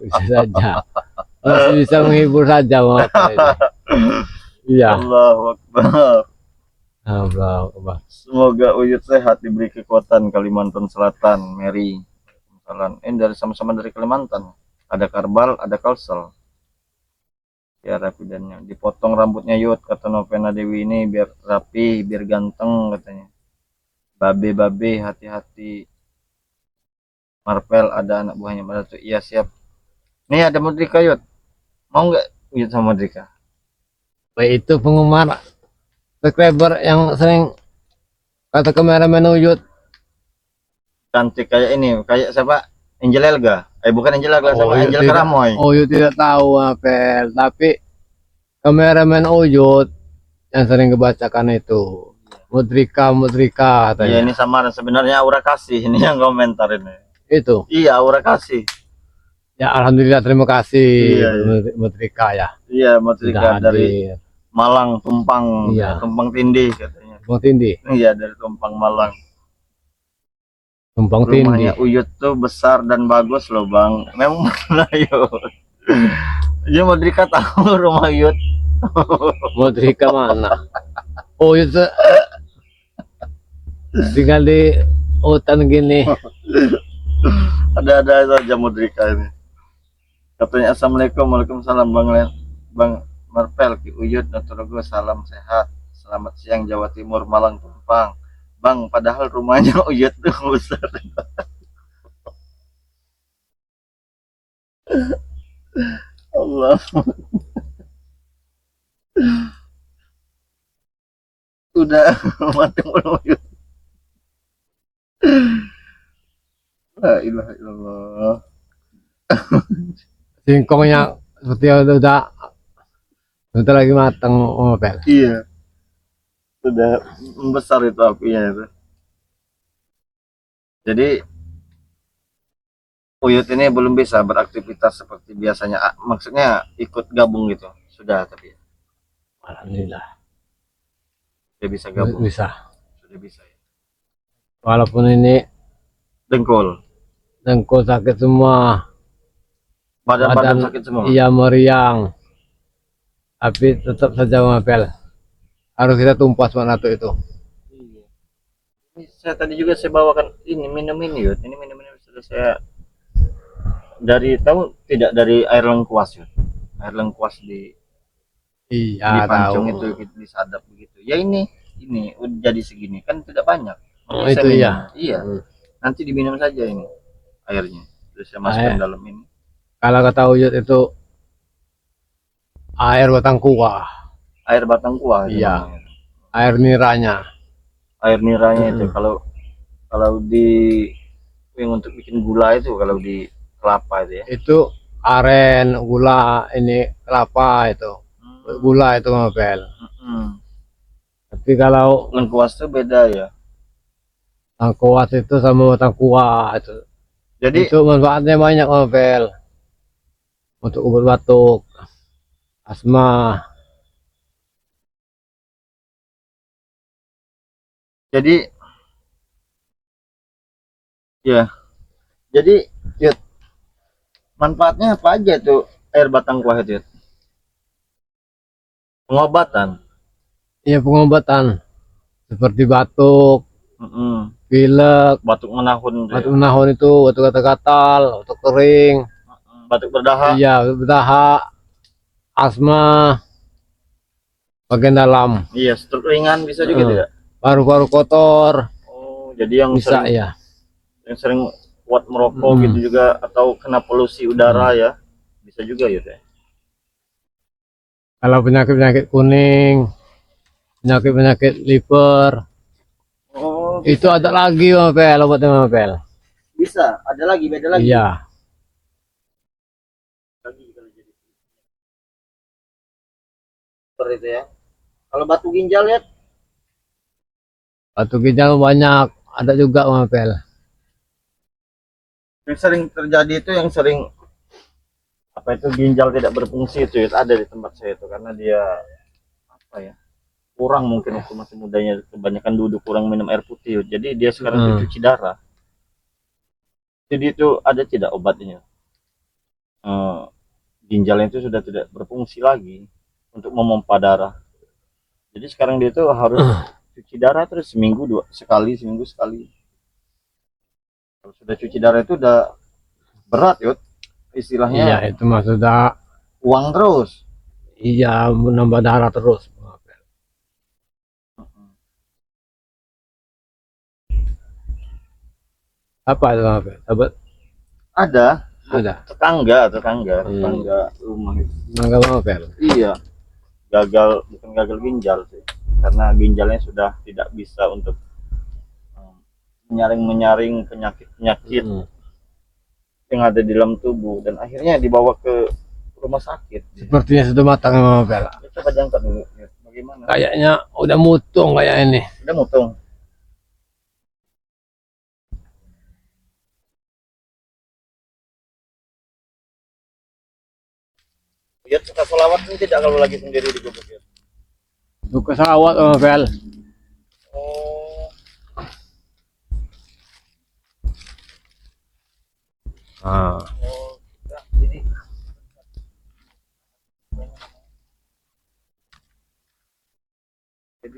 Bisa saja. Masih bisa menghibur saja motor ini. Iya. Allahu Akbar. Allah. Semoga Uyut sehat, diberi kekuatan. Kalimantan Selatan, Mary. Salam. Ini dari sama-sama dari Kalimantan. Ada Karbal, ada Kalsel. Ya rapidannya. Dipotong rambutnya Yud, kata Novena Dewi ini biar rapi, biar ganteng katanya. Babe, hati-hati. Marvel ada anak buahnya pada tuh. Iya siap. Nih ada Mudrika Yud. Mau nggak Uyut sama Mudrika? Baik itu penggemar subscriber yang sering kata kameramen Uyut. Cantik kayak ini, kayak siapa? Angel Elga. Bukan Angel Elga, sama Angel Karamoy. Uyut tidak tahu Apel, tapi kameramen Uyut yang sering kebacakan itu Mudrika Iya katanya. ini samaran, sebenarnya Aura Kasih ini yang komentar ini. Itu. Iya Aura Kasih. Ya alhamdulillah, terima kasih. Iya. Mudrika ya. Iya Mudrika dari hadir. Malang, Tumpang. Iya. Tumpang Tindih katanya. Tumpang Tindih. Iya dari Tumpang Malang. Tumpang Tindih. Rumahnya Uyut tuh besar dan bagus loh bang. Memang benar Yud. Jadi Mudrika tahu rumah Uyut. Mudrika mana? Oh itu tinggal di hutan gini. Ada-ada saja Mudrika ini. Katanya assalamualaikum, waalaikumsalam bang Marvel, Ki Uyut, Natorogo, salam sehat. Selamat siang Jawa Timur, Malang, Tumpang. Bang, padahal rumahnya Uyut tuh besar. Allah. Udah mati belum Uyut? La ilaha illallah. Singkongnya seperti udah lagi matang Apel. Iya. Sudah membesar itu apinya itu. Jadi Uyut ini belum bisa beraktivitas seperti biasanya. Maksudnya ikut gabung gitu. Sudah tapi Alhamdulillah. sudah bisa gabung. Bisa. Sudah bisa ya. Walaupun ini Dengkul. sakit semua. Badan sakit semua. Iya meriang. Tapi tetap saja Apel. Harus kita tumpas mana tuh itu. Iya. Ini saya tadi juga saya bawakan ini minum ini Yud. Ini minum sudah saya dari tahu tidak dari air lengkuas Yud. Air lengkuas di Iya pancung tahu. itu disadap begitu. Ya ini udah jadi segini kan tidak banyak. Oh, Saya itu minum. iya. Iya. Nanti diminum saja ini airnya. Terus saya masukkan dalam ini. Kalau kata Uyut itu air batang kuah. Air batang kuah. Iya. Namanya. Air niranya. Air niranya itu kalau di yang untuk bikin gula itu kalau di kelapa itu ya. Itu aren, gula, ini kelapa itu. Gula itu Apel. Tapi kalau Lengkuas itu beda ya. lengkuas itu sama batang kuah itu. Jadi itu manfaatnya banyak Apel. Untuk obat batuk, asma. Jadi ya. Jadi ya, manfaatnya apa aja tuh air batang kuah itu? Pengobatan. Iya pengobatan seperti batuk, pilek, Batuk menahun. batuk menahun itu, batuk gatal, batuk kering, batuk berdahak. iya berdahak, asma bagian dalam. Iya, stroke ringan bisa juga tidak? Paru-paru kotor. Oh, jadi yang bisa sering, ya. yang sering kuat merokok gitu juga atau kena polusi udara ya, bisa juga ya deh. Kalau penyakit kuning, penyakit liver, itu ada lagi Apel, obatnya Apel. Bisa, ada lagi, beda lagi. Iya. Seperti itu ya. Kalau batu ginjal ya? Batu ginjal banyak, ada juga Apel. Yang sering terjadi itu yang sering apa itu ginjal tidak berfungsi itu ya, ada di tempat saya itu karena dia apa ya kurang mungkin waktu masih mudanya kebanyakan duduk kurang minum air putih jadi dia sekarang cuci darah jadi itu ada tidak obatnya ginjalnya itu sudah tidak berfungsi lagi untuk memompa darah. Jadi sekarang dia tuh harus cuci darah terus seminggu sekali. Kalau sudah cuci darah itu udah berat yuk, istilahnya Iya, itu mah sudah. uang terus. Iya, menambah darah terus. Apa itu Bang Apel? Sahabat Ada ada. tetangga Hmm. rumah itu. Enggak Bang Apel. Iya, bukan gagal ginjal sih, karena ginjalnya sudah tidak bisa untuk menyaring penyakit Hmm. yang ada di dalam tubuh, dan akhirnya dibawa ke rumah sakit. Sepertinya sudah matang Bang Apel. Ya, coba diangkat dulu ya, bagaimana Kayaknya udah mutung kayak ini. udah mutung. Ya, suka sholawat ini tidak kalau lagi sendiri di gubuk ya? Suka sawat Bang Apel. Oh, Ah. ya, jadi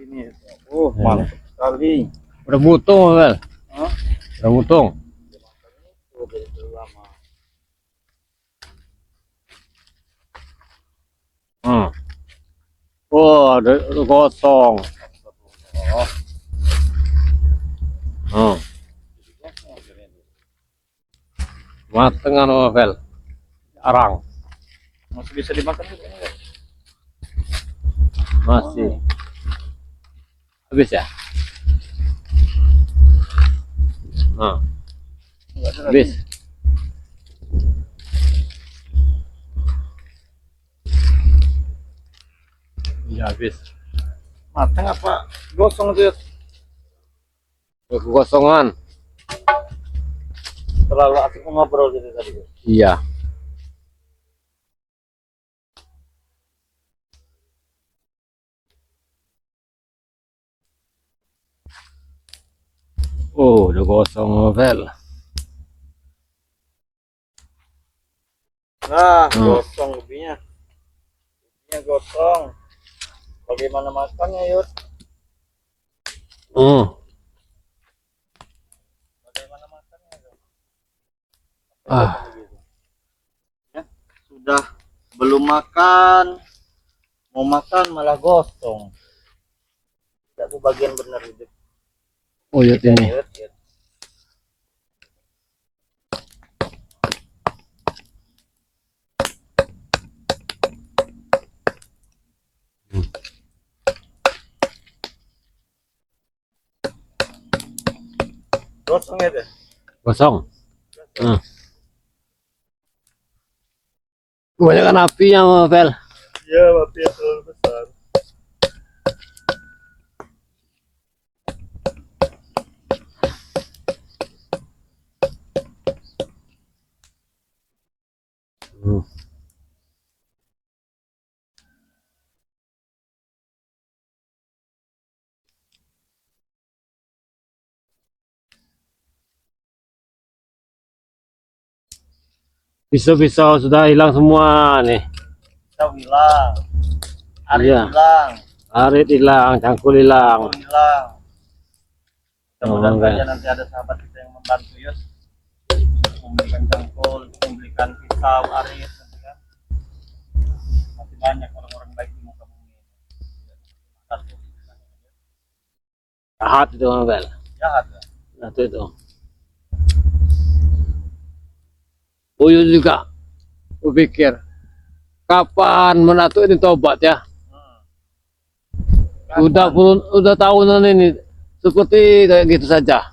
ini mantap sekali. Udah mutung Bang Apel. Hah? Udah mutung. Dari lama. Hmm. Wah, udah gosong. Oh, Hmm. Mateng kan Bang Apel. Arang. masih bisa dimakan juga ini, guys. Masih. Habis ya? Nah, Enggak ada lagi. habis. Iya, habis. Matang apa gosong tuh? Udah kekosongan. Terlalu asik ngobrol gitu tadi, guys. Iya. Oh, udah gosong Bang Apel. Nah, Hmm. gosong ubinya. Ubinya gosong. Bagaimana makannya, Yud? Hmm. Bagaimana makannya, Yud? Ah. Ya, sudah belum makan, mau makan malah gosong. Tidak kebagian benar hidup. Oh, iya ini. Yud, Yud. Gosong ya deh. Gosong. Hmm. Kebanyakan apinya Bang Apel. Iya, api yang terlalu besar. Hmm. Pisau-pisau sudah hilang semua nih. Kita hilang. Arit Iya. hilang. Arit hilang, cangkul hilang. Aku hilang. Mudah-mudahan Oh, saja nanti ada sahabat kita yang membantu Yus, membelikan cangkul, membelikan pisau, arit, gitu kan. Masih banyak orang-orang baik di muka bumi ini. Jahat itu Bang Apel. Jahat ya. Satu itu. Uyun juga berpikir kapan menatu ini tobat ya. Udah tahunan ini seperti kayak gitu saja.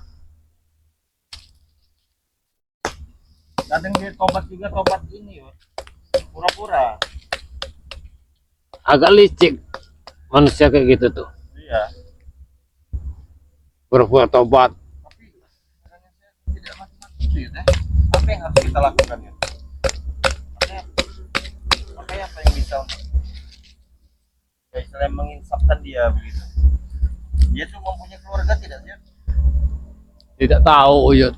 Kadang dia tobat juga tobat ini Yus, pura-pura. Agak licik manusia kayak gitu tuh. Iya. Pura-pura tobat. Tapi kadang saya tidak mati-mati itu ya. Apa yang harus kita lakukan ya? Makanya apa yang bisa untuk ya, istilahnya menginsafkan dia begitu. Dia tuh mempunyai keluarga tidak sih? Tidak tahu Uyut.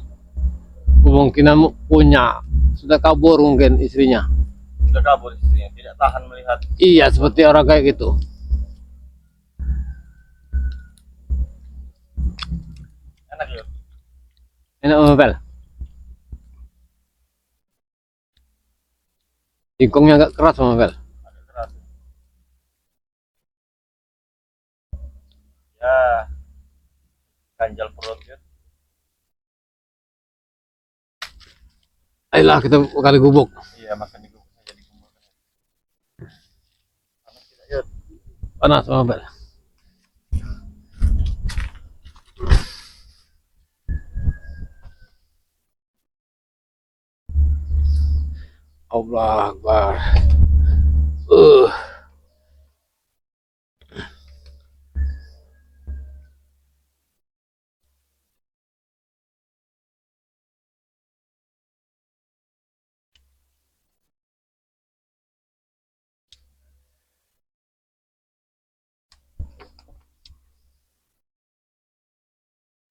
Kemungkinan punya. Sudah kabur mungkin istrinya. sudah kabur istrinya, tidak tahan melihat. Iya, seperti orang kayak gitu. Enak ya. Enak Mama Pel. Singkongnya agak keras Mama Pel. Agak keras. Ya, ganjal perut ya. Ayolah kita kali gubuk. Iya, makan di gubuk saja dikumpulkan. Panas tidak ya. Panas Mama Pel. Allah Akbar. Uh.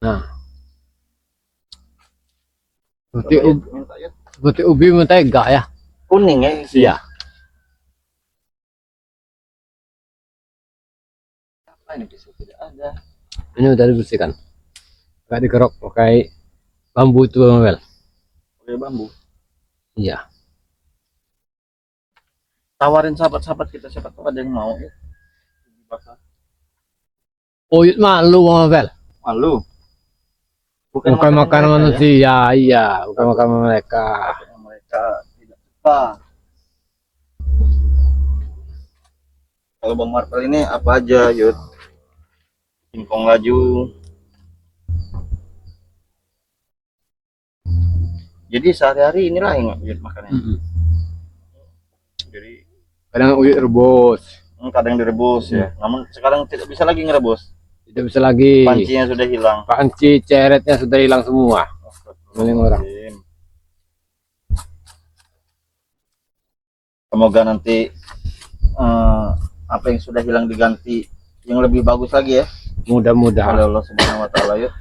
Nah, seperti Minta ya. seperti ubi mentega ya. Kuning ya isinya. Iya. Apa ini pisau tidak ada. Ini udah dibersihkan. Gak dikerok pakai bambu itu Mama Pel. Pakai bambu. Iya. Tawarin sahabat-sahabat kita, siapa tahu ada yang mau ya. Dibakar. Uyut malu Mama Pel. Malu. Bukan makanan manusia, iya, bukan makanan mereka. Yang mereka tidak suka. Kalau Bang Marvel ini apa aja, Yud? Singkong laju. Jadi sehari-hari inilah yang Yud makannya. Jadi Kadang uyut rebus, kadang direbus ya. Namun sekarang tidak bisa lagi ngerebus. tidak bisa lagi. Pancinya sudah hilang. Panci ceretnya sudah hilang semua. Milik orang. Semoga nanti apa yang sudah hilang diganti yang lebih bagus lagi ya. Mudah-mudahan. Oleh Allah Subhanahu wa taala ya.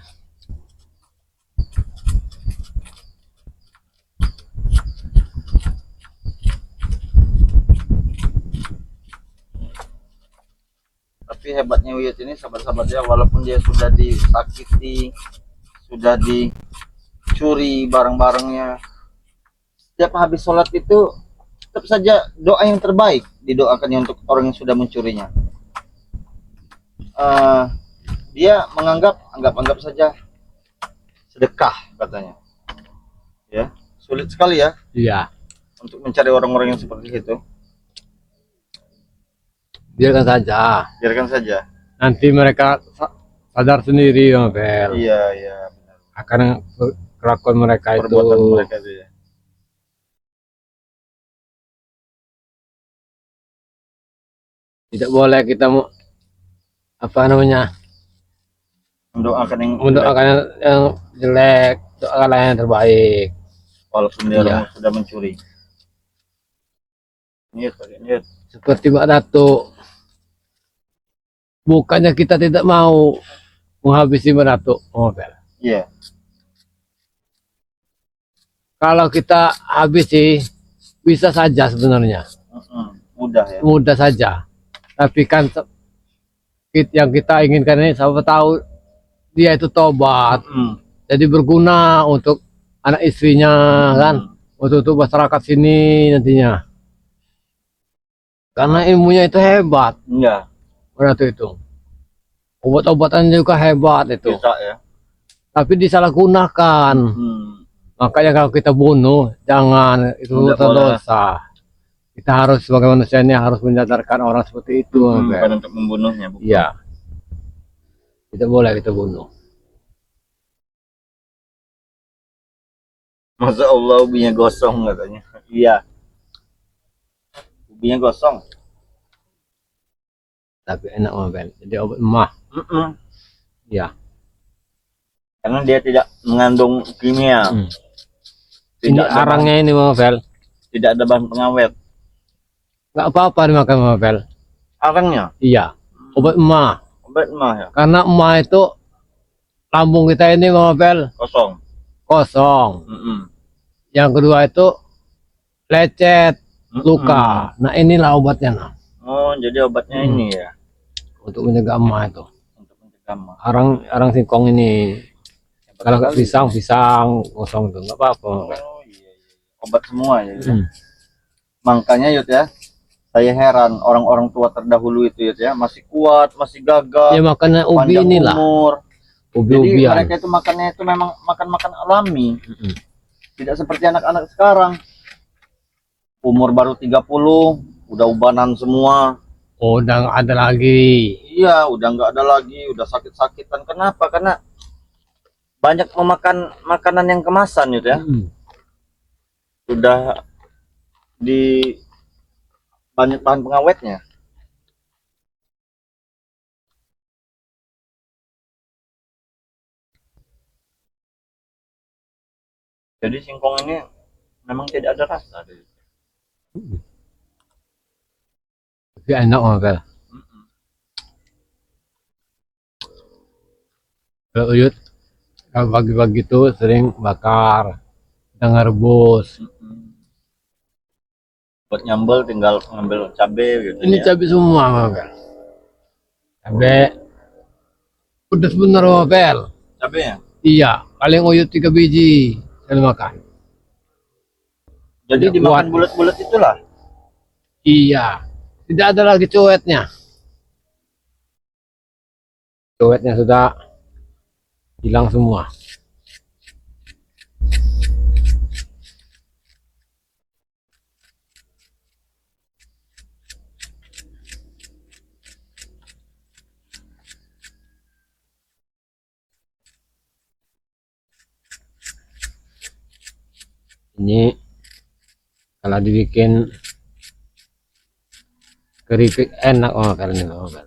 Tapi hebatnya Uyut ini sahabat-sahabatnya, walaupun dia sudah disakiti, sudah dicuri barang-barangnya, setiap habis sholat itu tetap saja doa yang terbaik didoakannya untuk orang yang sudah mencurinya. Dia anggap saja sedekah katanya. Ya, sulit sekali ya Iya. untuk mencari orang-orang yang seperti itu. Biarkan saja. Biarkan saja. Nanti mereka sadar sendiri Mama Pel. Iya, iya, benar. Akan kelakuan mereka Perbuatan itu. mereka itu ya. Tidak boleh kita apa namanya? Mendoakan yang jelek, doakanlah yang terbaik. Walaupun dia Iya. sudah mencuri. Niat. Seperti Mbak Datuk. Bukannya kita tidak mau menghabisi Mbak Datuk, Mama Pel. Iya. Kalau kita habisi bisa saja sebenarnya, Mudah ya. mudah saja. Tapi kan yang kita inginkan ini, siapa tahu dia itu tobat, jadi berguna untuk anak istrinya kan, untuk masyarakat sini nantinya. Karena ilmunya itu hebat, Iya. berarti itu. Obat-obatan juga hebat itu, Bisa ya. tapi disalahgunakan. Makanya kalau kita bunuh, jangan, itu Tidak boleh. dosa. Kita harus sebagai manusia ini harus menyadarkan orang seperti itu. Bukan untuk membunuhnya, bukan. Iya. Tidak boleh kita bunuh. Masa Allah ubinya gosong katanya. Iya. Ubinya gosong. Tapi enak Mama Pel. Jadi obat emah. Iya. Karena dia tidak mengandung kimia. Ini arangnya ini Mama Pel. Tidak ada bahan pengawet. Nggak apa-apa dimakan Mama Pel. Arangnya? Iya. Obat emah. Obat emah ya? Karena emah itu lambung kita ini Mama Pel Kosong. kosong. Yang kedua itu lecet. luka. Nah inilah obatnya nah. Oh, jadi obatnya ini ya, Untuk mencegah emak itu. untuk mencegah emak. Arang singkong ini. Kalau nggak pisang kosong itu nggak apa-apa. Oh iya, obat semua ya. Hmm. Makanya Yud ya, saya heran orang-orang tua terdahulu itu Yud ya, masih kuat, masih gagah, Ya makanya ubi panjang inilah. umur. Jadi Ubi-ubian. mereka itu makannya itu memang makan-makan alami. Mm-mm. Tidak seperti anak-anak sekarang. Umur baru 30, udah ubanan semua. Oh, udah nggak ada lagi. Iya, udah nggak ada lagi, udah sakit-sakitan. Kenapa? Karena banyak memakan makanan yang kemasan gitu ya. Mm-mm. Sudah di banyak bahan pengawetnya. Jadi singkong ini memang tidak ada rasa. Tapi enak makan. Mm-mm. Kalau Uyut kalau pagi-pagi itu sering bakar, dengan rebus. Mm-mm. Buat nyambel tinggal ngambil cabai gitu Ini ya. cabai semua makan. Cabai pedas bener Mabel. Cabainya. Iya, paling Uyut 3 biji saya makan. Jadi Tidak dimakan kuat. bulat-bulat itulah. Iya, tidak ada lagi cuetnya. Cuetnya sudah hilang semua. Ini kalau dibikin keripik enak makan ini makan.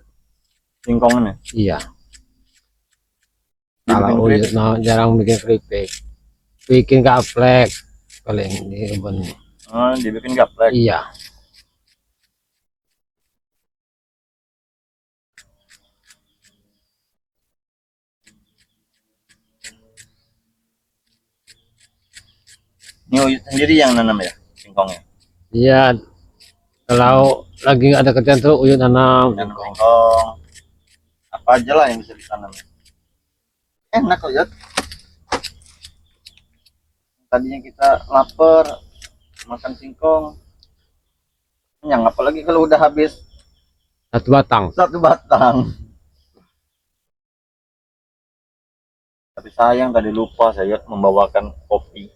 Singkong ini. Iya. Kalau Dibikin Uyut keripik. jarang bikin keripik, bikin gaplek paling di kebun. Oh, dibikin gaplek. Iya. Ini Uyut sendiri yang nanam ya, singkongnya. Iya. Kalau lagi nggak ada kerjaan tuh Uyut tanam Nanam singkong. singkong. Apa aja lah yang bisa ditanam. Enak kok Yud. Tadinya kita lapar makan singkong. Kenyang, apalagi kalau udah habis Satu batang. satu batang. Tapi sayang tadi lupa saya membawakan kopi.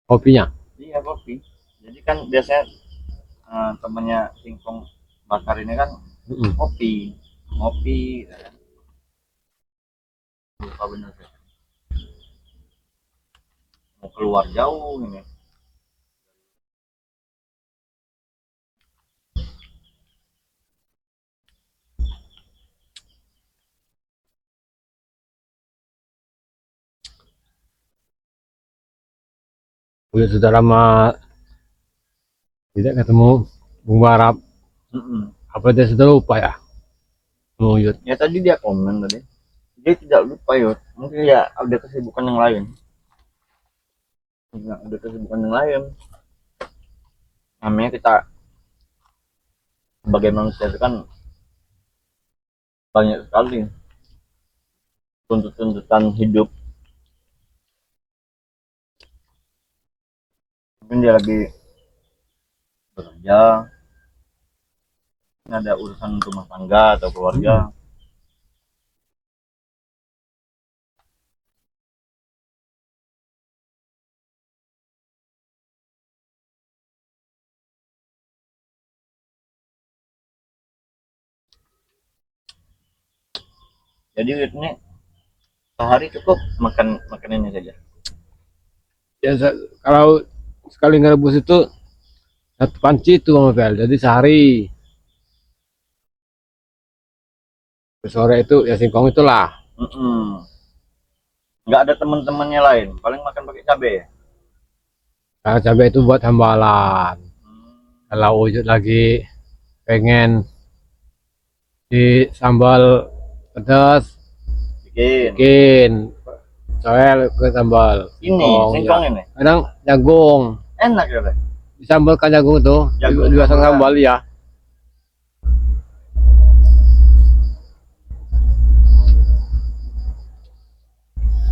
Kopinya. Iya kopi. Jadi kan biasanya temennya singkong bakar ini kan Mm-mm. kopi, ngopi. Lupa bener saya. Mau keluar jauh ini. Uyut sudah lama tidak ketemu Bung Barap. Mm-mm. Apa dia sudah lupa ya? Bung Uyut. Ya tadi dia komen tadi. Dia tidak lupa Yud. Mungkin ya ada kesibukan yang lain. Enggak ada kesibukan yang lain. Namanya kita sebagai manusia itu kan banyak sekali tuntutan hidup. Mungkin dia lagi bekerja, ada urusan rumah tangga atau keluarga. Jadi ini sehari cukup makan ini saja. Ya, kalau sekali ngerebus itu satu panci itu Mabel. Jadi sehari. Sore itu ya singkong itulah. Mm-mm. Nggak ada teman-temannya lain, paling makan pakai cabai ya. Kalau cabai itu buat hambalan. Kalau Uyut lagi pengen di sambal pedas, Bikin bikin soel ke sambal ini singkong, singkong ya. ini Kadang jagung. enak ya Teh? disambalkan jagung tuh, Jagung dipasang sambal. sambal ya.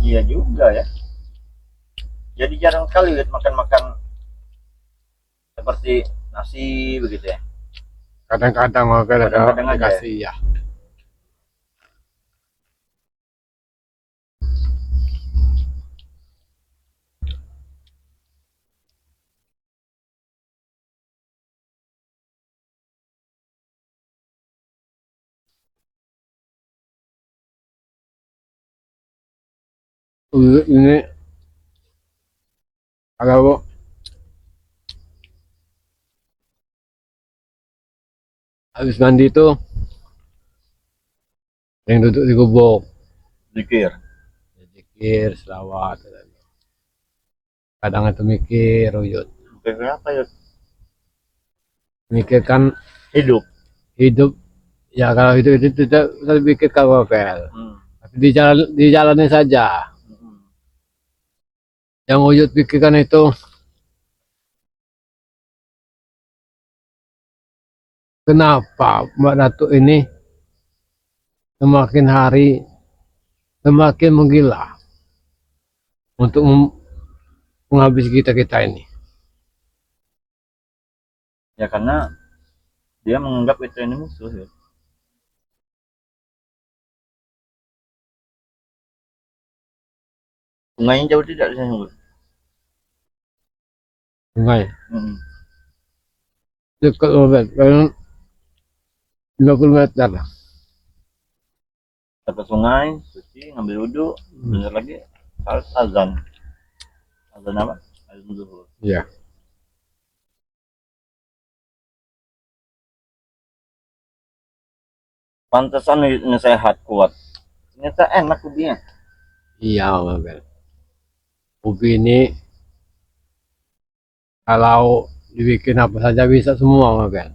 Iya juga ya. Jadi jarang sekali lihat makan-makan seperti nasi begitu ya. Kadang-kadang Novel kalau Kadang-kadang aja ya. dikasih ya. Ini kalau habis mandi tuh yang duduk di gubuk, Zikir. zikir, selawat. Kadang itu mikir, Uyut. Zikir apa ya? Mikirkan Hidup. hidup. Ya kalau hidup itu tidak bisa dipikirkan Novel. Hmm. Tapi dijalani saja. Hmm. Yang Uyut pikirkan itu kenapa Mbak Datuk ini semakin hari semakin menggila untuk menghabisi kita ini. Ya karena dia menganggap itu ini musuh ya. Sungainya jauh tidak di sini. Sungai Hmm. dekat Novel, paling 50 meter. Ke sungai, suci, ngambil wudhu, bentar lagi salat azan. Azan apa? Azan zuhur. Iya. Pantesan ini sehat kuat. Ternyata enak ubinya. Iya, Novel. Ubi ini kalau dibikin apa saja bisa semua, Novel.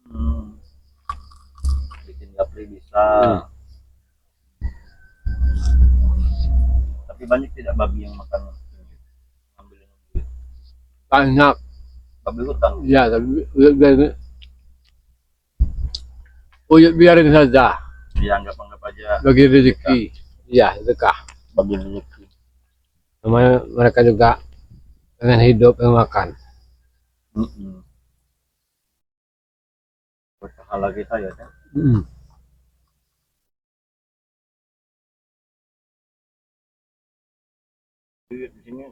Hmm. Bikin gapri bisa. Tapi banyak tidak babi yang makan ini. Ngambilin ubi. Banyak. Babi hutan. Ya, tapi Uyut biarin saja. Dia anggap aja Bagi rezeki. Iya, sedekah. bagi rezeki. Namanya mereka juga dengan hidup yang makan. Berpahala kita ya kan. Di sini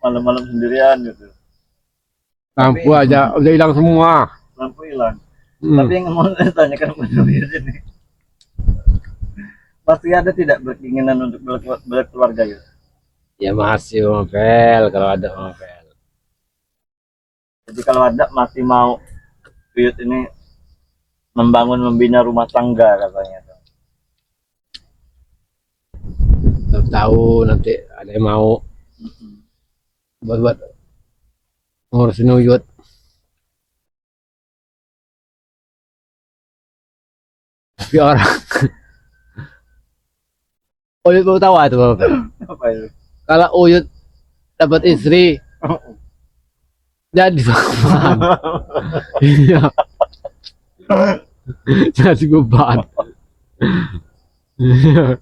malam-malam sendirian gitu. Lampu Tapi- aja udah hilang semua. Lampu hilang. Tapi yang mau saya tanyakan pada di sini, pasti ada tidak berkeinginan untuk berkeluarga ya? Ya masih Novel kalau ada Novel. Jadi kalau ada masih mau Buyut ini membina rumah tangga katanya. Tahu nanti ada yang mau buat ngurusin Uyut. Tapi orang Uyut mau tahu tuh Novel. Apa itu? Kalau Uyut dapat istri jadi beban. Iya. Jadi beban. Iya.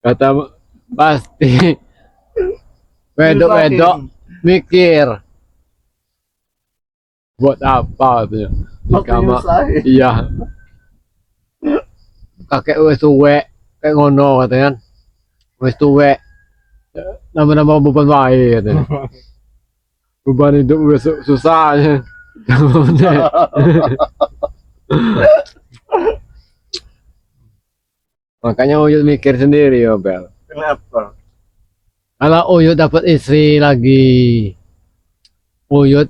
Kata pasti wedok-wedok mikir buat apa tuh di kamar. Iya, kakek wes tuwek kayak ngono katanya, wes tuwek nama-nama beban wae katanya. Beban hidup wes susah ya. Makanya Uyut mikir sendiri ya Bel. Kenapa? Kalau Uyut dapat istri lagi, Uyut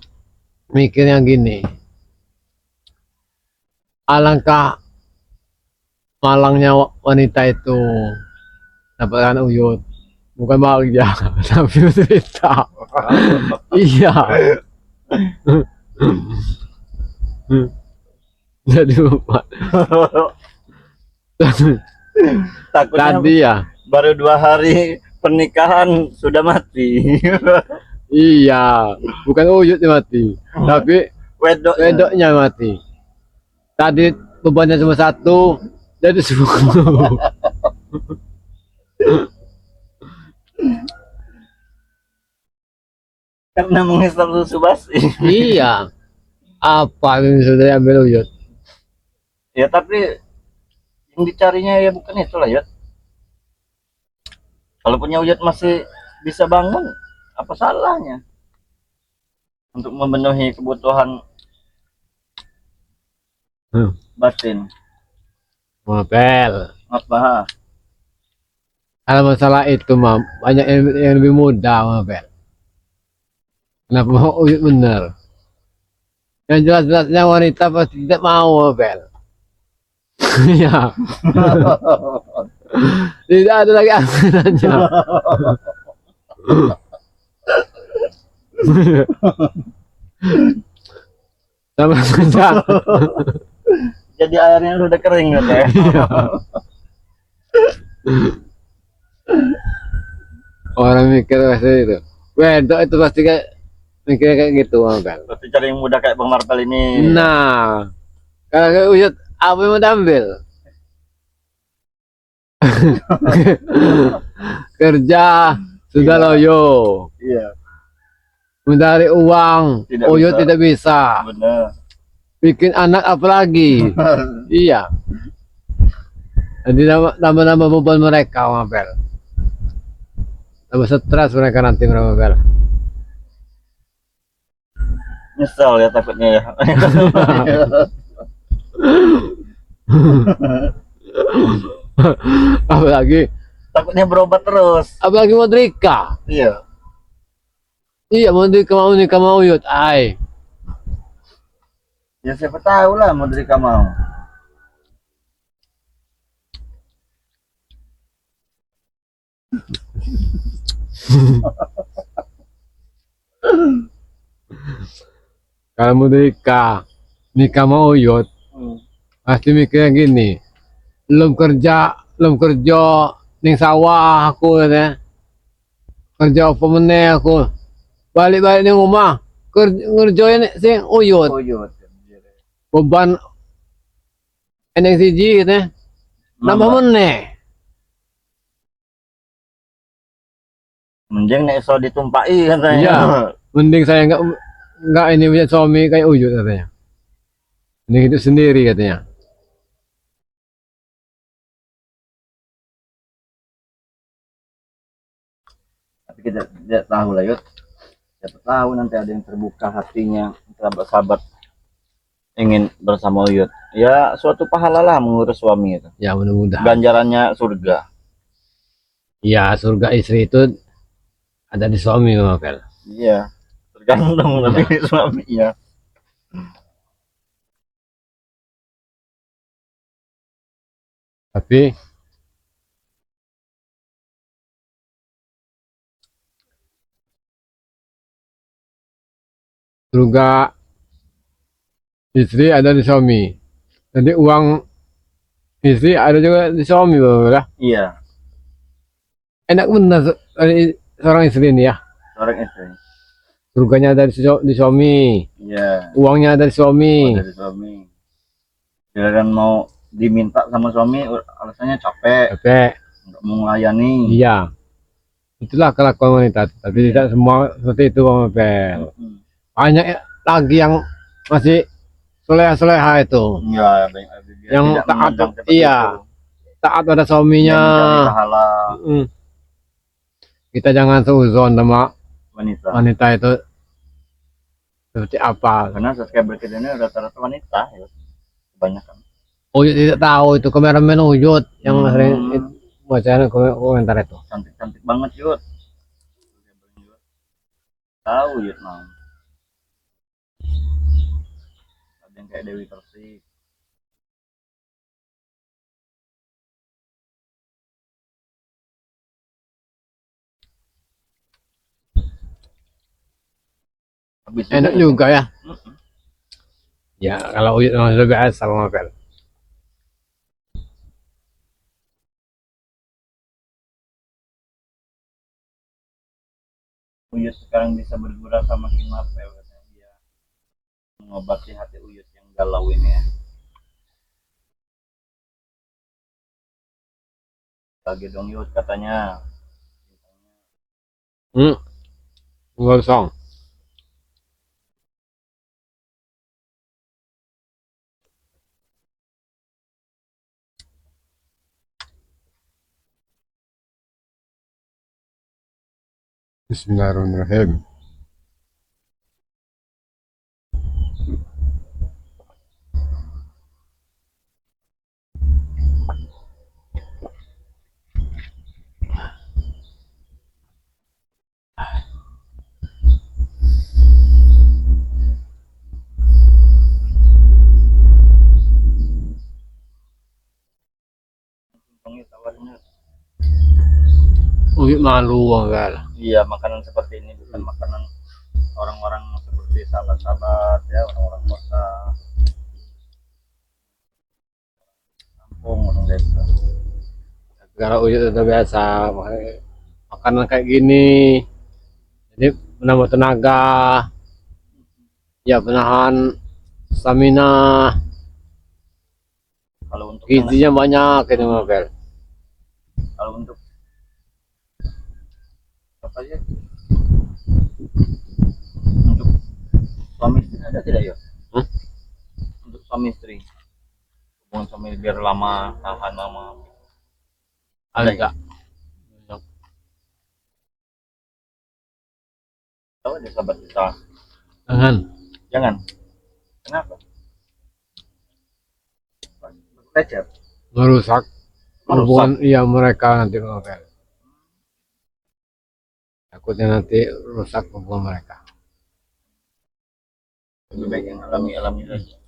mikir yang gini, alangkah malangnya wanita itu dapatkan Uyut, bukan bahagia tapi menderita. Iya. Jadi bapak. Takutnya Tadi ya. baru 2 hari pernikahan sudah mati. Iya, bukan Uyut yang mati, tapi Wedoknya. wedoknya mati. Tadi bebannya cuma satu, jadi 10. Karena mengisap susu basi. Iya, apa yang sudah diambil Uyut? Ya tapi yang dicarinya ya bukan itu lah ya. Kalau punya Uyut masih bisa bangun, apa salahnya? Untuk memenuhi kebutuhan batin. Mapel. Apa? Kalau masalah itu mah banyak yang lebih mudah Mapel. Kenapa mau Uyut bener? Yang jelas-jelasnya wanita pasti tidak mau Mapel. Iya, tidak ada lagi anggarannya. Sama saja. Jadi airnya sudah kering gitu ya. Iya. Orang mikir pasti itu. Wedok itu pasti kayak mikirnya kayak gitu kan. Pasti cari yang muda kayak Bang Marvel ini. Nah, kalau kayak Uyut apa yang mau diambil? Kerja sudah Iya. loyo, Iya, mencari uang Tidak Uyut bisa. tidak bisa. benar. Bikin anak apalagi? Iya. Jadi tambah-tambah beban mereka Mabel. Tambah stres mereka nanti Mabel. Nyesel ya takutnya ya. Apalagi Takutnya berobat terus. mau Drika. Iya. Iya mau Drika mau nikah mau Uyut. Ay. Ya siapa tahu lah mau dari mau. Kalau mau nikah mau Uyut. Pasti mikirnya gini. Belum kerja ning sawah aku ya. Kerja apa meneh aku. Balik-balik ning rumah. Ngerjain sing Uyut. Uyut. Beban eneng siji gitu ya. Nambah meneh. Mending nek iso ditumpaki katanya. Iya. Mending saya enggak ini punya suami kayak Uyut katanya. Mending itu sendiri katanya. Tapi kita tidak tahu lah Yud. Siapa tahu nanti ada yang terbuka hatinya, sahabat-sahabat ingin bersama Uyut. Ya suatu pahala lah mengurus suami itu. Ya mudah-mudahan. Ganjarannya surga. Ya surga istri itu ada di suami Mabel. Iya. Tergantung tapi suaminya. Tapi surga istri ada di suami. Jadi uang istri ada juga di suami Mabel. Iya. Enak benar seorang istri ini ya. Seorang istri. Surganya ada di suami. Iya. Uangnya ada di suami. Dari suami. Giliran mau diminta sama suami alasannya capek, Capek. nggak mau melayani. Iya. Itulah kelakuan wanita. Tapi tidak semua seperti itu Mabel. Banyak lagi yang masih soleha-soleha itu. Iya, Yang tidak taat, memandang seperti iya. itu. Taat pada Dia suaminya. mencari pahala Kita jangan seuzon sama wanita. wanita itu seperti apa. Karena subscriber kita ini rata-rata wanita ya. Kebanyakan. Uyut tidak tahu itu kameramen Uyut yang sering bacain komentar itu. Cantik-cantik banget Yud. Tahu Yud mau. Ada yang kayak Dewi Persik. Habis Enak itu, juga ya. Ya kalau Uyut memang sudah biasa Bang Apel. Uyut sekarang bisa bergurau sama Kinapel katanya dia mengobati hati Uyut yang galau ini ya. Lagi dong Yud katanya. Kosong. Bismillahirrahmanirrahim. Yud tawarin Yud. Uyut malu Bang Apel. Iya makanan seperti ini bukan makanan orang-orang seperti sahabat-sahabat ya, orang-orang kota, kampung, orang desa. Kalau Uyut sudah biasa makanan kayak gini. Jadi menambah tenaga, ya penahan stamina, Kalau untuk gizinya banyak ini Bang Apel. kalau untuk apa ya? Untuk suami istri ada tidak ya? Untuk suami istri hubungan suami biar lama tahan lama. Ada enggak? Tahu ada sahabat kita. Jangan. Kenapa? Lecet. Merusak hubungan iya mereka nanti Bang Apel. Takutnya nanti rusak hubungan mereka. Lebih baik yang alami-alami saja.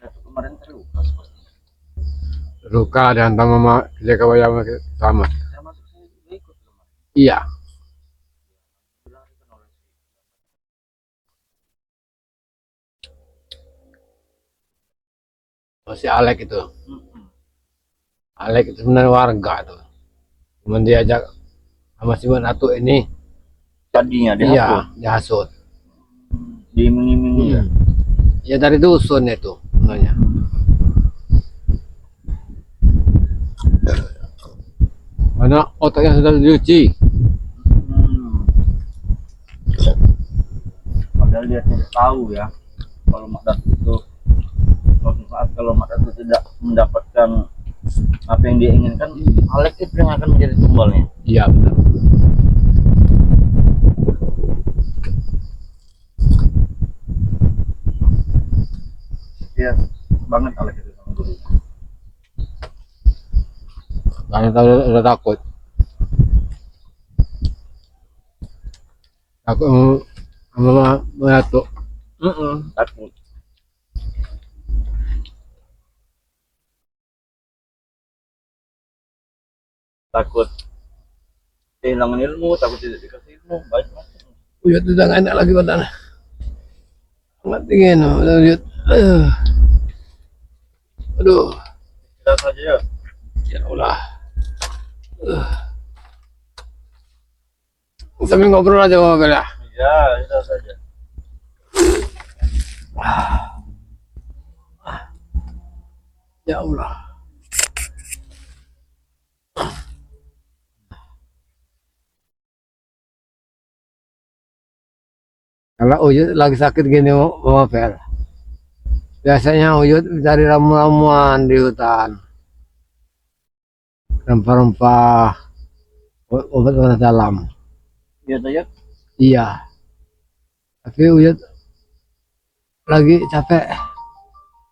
Kemarin terluka seperti Luka dan mama kerja kawaya sama. termasuk saya juga ikut kemarin. Iya. Dilarikan oleh Masih Alek itu. Alek itu sebenarnya warga tuh. Cuman diajak sama si Manatu ini. tadinya Iya, dihapus, dihasut. diiming-imingi ya. Ya dari dusun itu sebenarnya. Karena otaknya sudah dicuci. Padahal dia tidak tahu ya kalau Mak Datu itu suatu saat kalau Mak Datu tidak mendapatkan apa yang dia inginkan, Alek itu yang akan menjadi tumbalnya. Iya benar. Dia banget Alek itu sama gurunya. Karena tahu udah takut. Takut sama Manatu. Takut. Takut kehilangan ilmu, takut tidak dikasih ilmu, baik macam. Uyut udah gak enak lagi badan. Sangat dingin. Uyut. Aduh. Kita saja ya. Ya Allah. Sambil ngobrol aja Bang Apel ya. Ya, kita saja. Ya Allah. Kalau Uyut lagi sakit gini Bang Apel. Biasanya Uyut cari ramu-ramuan di hutan. Rempah-rempah, obat-obat dalam. Iya saja. Iya. Tapi Uyut lagi capek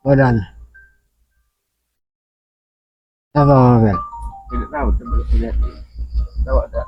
badan. Apa Bang Apel? Tidak tahu, coba lihat. Tahu ada